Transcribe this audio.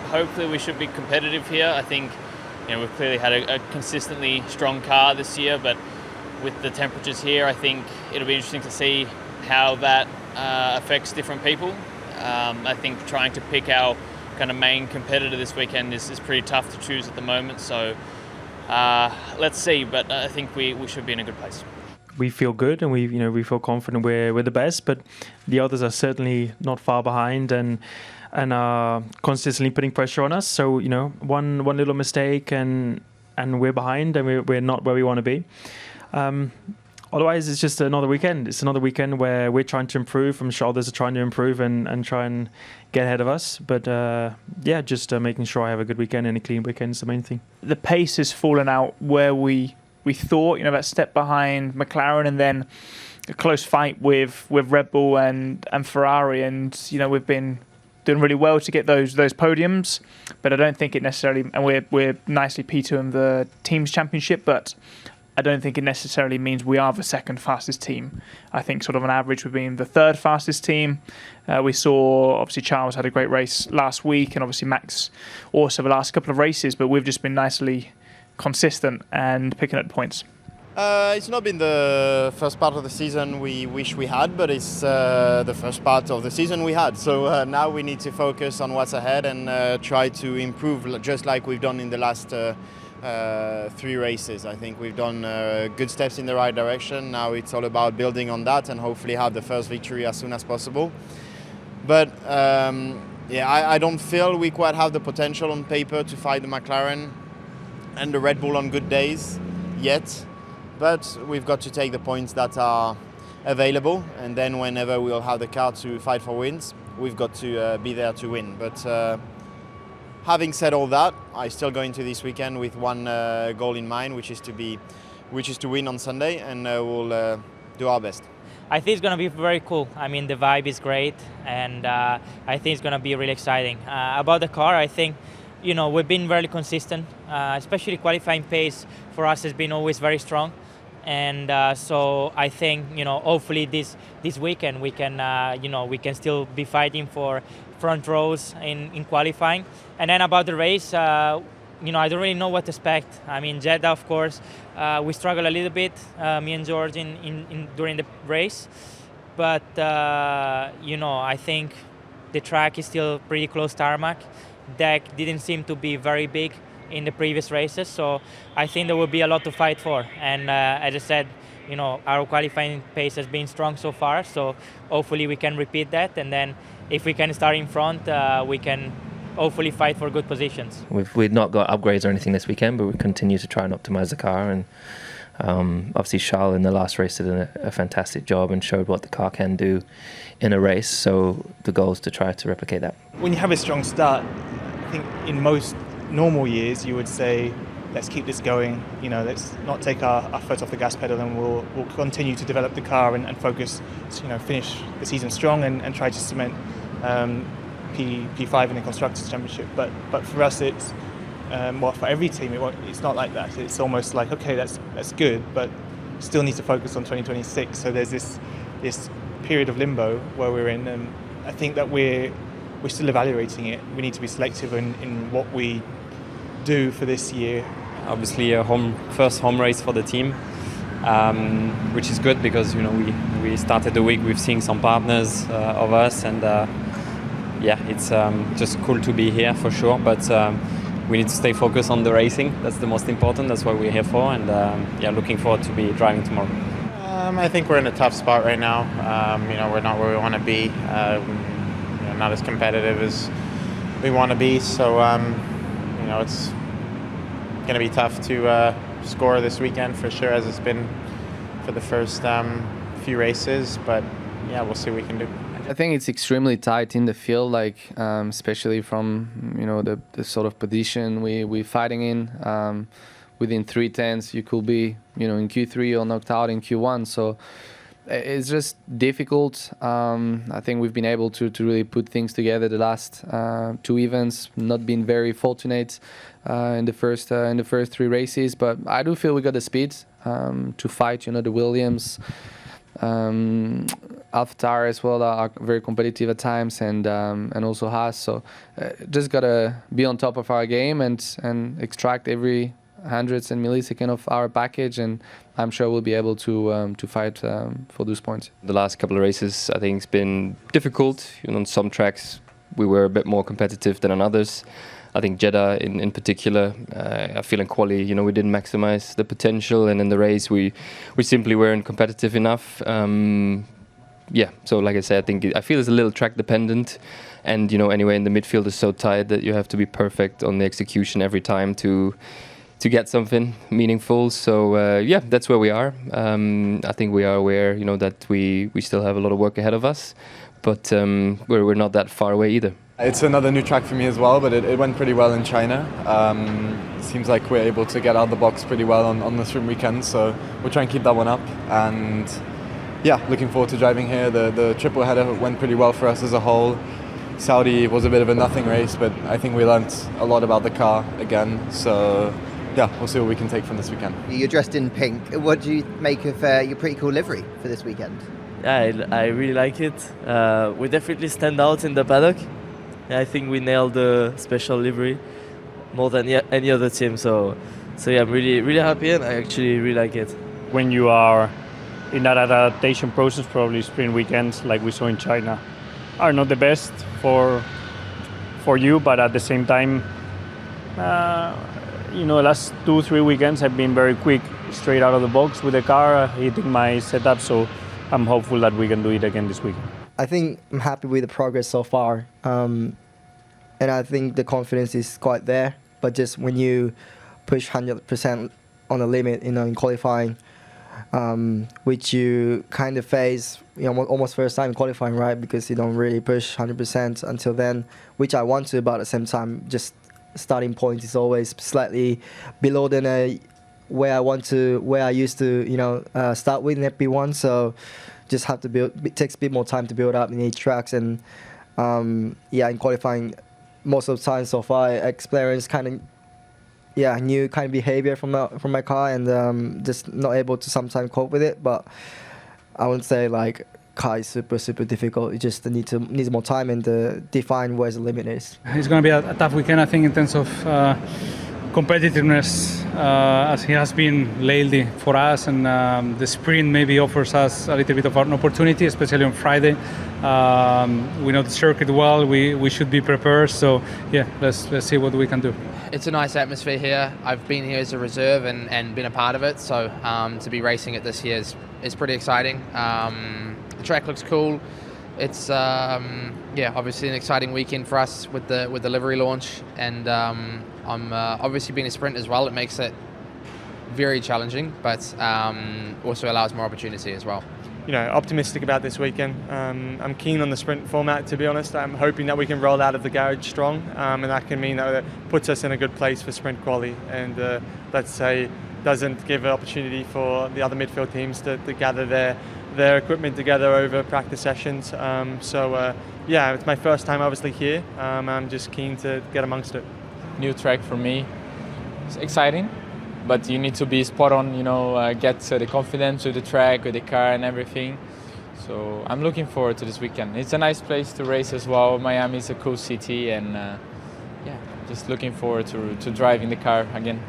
hopefully we should be competitive here. I think we've clearly had a consistently strong car this year, but with the temperatures here, I think it'll be interesting to see how that affects different people. I think trying to pick our kind of main competitor this weekend is pretty tough to choose at the moment. So let's see, but I think we should be in a good place. We feel good, and we feel confident we're the best, but the others are certainly not far behind and are consistently putting pressure on us. So one little mistake and we're behind, and we're not where we want to be. Otherwise, it's just another weekend. It's another weekend where we're trying to improve. I'm sure others are trying to improve and try and get ahead of us. But just making sure I have a good weekend and a clean weekend is the main thing. The pace has fallen out where we thought, that step behind McLaren, and then a close fight with Red Bull and Ferrari, and we've been doing really well to get those podiums, but I don't think it necessarily, and we're nicely P2 in the teams championship, but I don't think it necessarily means we are the second fastest team. I think sort of on average we've been the third fastest team. We saw obviously Charles had a great race last week, and obviously Max also the last couple of races, but we've just been nicely consistent and picking up points. It's not been the first part of the season we wish we had, but it's the first part of the season we had. So now we need to focus on what's ahead and try to improve, just like we've done in the last 3 races. I think we've done good steps in the right direction. Now it's all about building on that and hopefully have the first victory as soon as possible. But I don't feel we quite have the potential on paper to fight the McLaren and the Red Bull on good days yet. But we've got to take the points that are available, and then whenever we'll have the car to fight for wins, we've got to be there to win. But having said all that, I still go into this weekend with one goal in mind, which is to win on Sunday, and we'll do our best. I think it's going to be very cool. I mean, the vibe is great, and I think it's going to be really exciting. About the car, I think we've been very consistent, especially qualifying pace for us has been always very strong. And so I think, hopefully this weekend we can still be fighting for front rows in qualifying. And then about the race, I don't really know what to expect. I mean, Jeddah, of course, we struggle a little bit, me and George, during the race. But, I think the track is still pretty close tarmac. Deck didn't seem to be very big in the previous races, so I think there will be a lot to fight for. And as I said, our qualifying pace has been strong so far, so hopefully we can repeat that, and then if we can start in front, we can hopefully fight for good positions. We've not got upgrades or anything this weekend, but we continue to try and optimize the car, and obviously Charles in the last race did a fantastic job and showed what the car can do in a race, so the goal is to try to replicate that. When you have a strong start, I think in most normal years you would say, let's keep this going, let's not take our foot off the gas pedal, and we'll continue to develop the car and focus, finish the season strong and try to cement P5 in the Constructors' Championship. But for us, it's for every team, it's not like that. It's almost like, okay, that's good, but still need to focus on 2026. So there's this period of limbo where we're in, and I think that we're still evaluating it. We need to be selective in what we do for this year. Obviously, first home race for the team, which is good because we started the week with seeing some partners of us, and it's just cool to be here for sure. But we need to stay focused on the racing. That's the most important. That's what we're here for, and looking forward to be driving tomorrow. I think we're in a tough spot right now. We're not where we want to be. Not as competitive as we want to be. So it's going to be tough to score this weekend for sure, as it's been for the first few races. But we'll see what we can do. I think it's extremely tight in the field, especially from the sort of position we're fighting in. Within 3 tenths, you could be in Q3 or knocked out in Q1. So it's just difficult. I think we've been able to really put things together the last 2 events. Not been very fortunate in the first 3 races, but I do feel we got the speed to fight. The Williams. AlphaTauri as well are very competitive at times, and also Haas. So just gotta be on top of our game and extract every hundreds and millisecond of our package, and I'm sure we'll be able to fight for those points. The last couple of races, I think it's been difficult. On some tracks, we were a bit more competitive than on others. I think Jeddah in particular, I feel in quali, we didn't maximize the potential, and in the race we simply weren't competitive enough. So like I said, I feel it's a little track dependent, and anyway, in the midfield is so tight that you have to be perfect on the execution every time to get something meaningful. So that's where we are. I think we are aware, that we still have a lot of work ahead of us, but we're not that far away either. It's another new track for me as well, but it went pretty well in China. Seems like we're able to get out of the box pretty well on the sprint weekend, so we'll try and keep that one up. And looking forward to driving here. The triple header went pretty well for us as a whole. Saudi was a bit of a nothing race, but I think we learnt a lot about the car again. So we'll see what we can take from this weekend. You're dressed in pink. What do you make of your pretty cool livery for this weekend? Yeah, I really like it. We definitely stand out in the paddock. I think we nailed the special livery more than any other team. So I'm really, really happy, and I actually really like it. When you are in that adaptation process, probably sprint weekends like we saw in China are not the best for you, but at the same time, last 2-3 weekends I've been very quick straight out of the box with the car, hitting my setup, so I'm hopeful that we can do it again this weekend. I think I'm happy with the progress so far, and I think the confidence is quite there, but just when you push 100% on the limit, in qualifying, which you kind of face, almost first time in qualifying, right? Because you don't really push 100% until then, which I want to, but at the same time, just starting point is always slightly below than where I used to, start with in FP1. So just have to build. It takes a bit more time to build up in each tracks, and in qualifying, most of the time so far, I experienced new kind of behavior from my car, and just not able to sometimes cope with it. But I wouldn't say car is super difficult. It just needs more time and define where the limit is. It's going to be a tough weekend, I think, in terms of competitiveness, as he has been lately for us, and the sprint maybe offers us a little bit of an opportunity, especially on Friday. We know the circuit well. We should be prepared. So let's see what we can do. It's a nice atmosphere here. I've been here as a reserve and been a part of it. So to be racing it this year is pretty exciting. The track looks cool. It's obviously an exciting weekend for us with the livery launch, and I'm obviously being a sprint as well. It makes it very challenging, but also allows more opportunity as well. Optimistic about this weekend. I'm keen on the sprint format, to be honest. I'm hoping that we can roll out of the garage strong, and that can mean that it puts us in a good place for sprint quali, and let's say doesn't give an opportunity for the other midfield teams to gather their equipment together over practice sessions. It's my first time obviously here. I'm just keen to get amongst it. New track for me. It's exciting, but you need to be spot on, get the confidence with the track, with the car and everything. So I'm looking forward to this weekend. It's a nice place to race as well. Miami is a cool city, and just looking forward to driving the car again.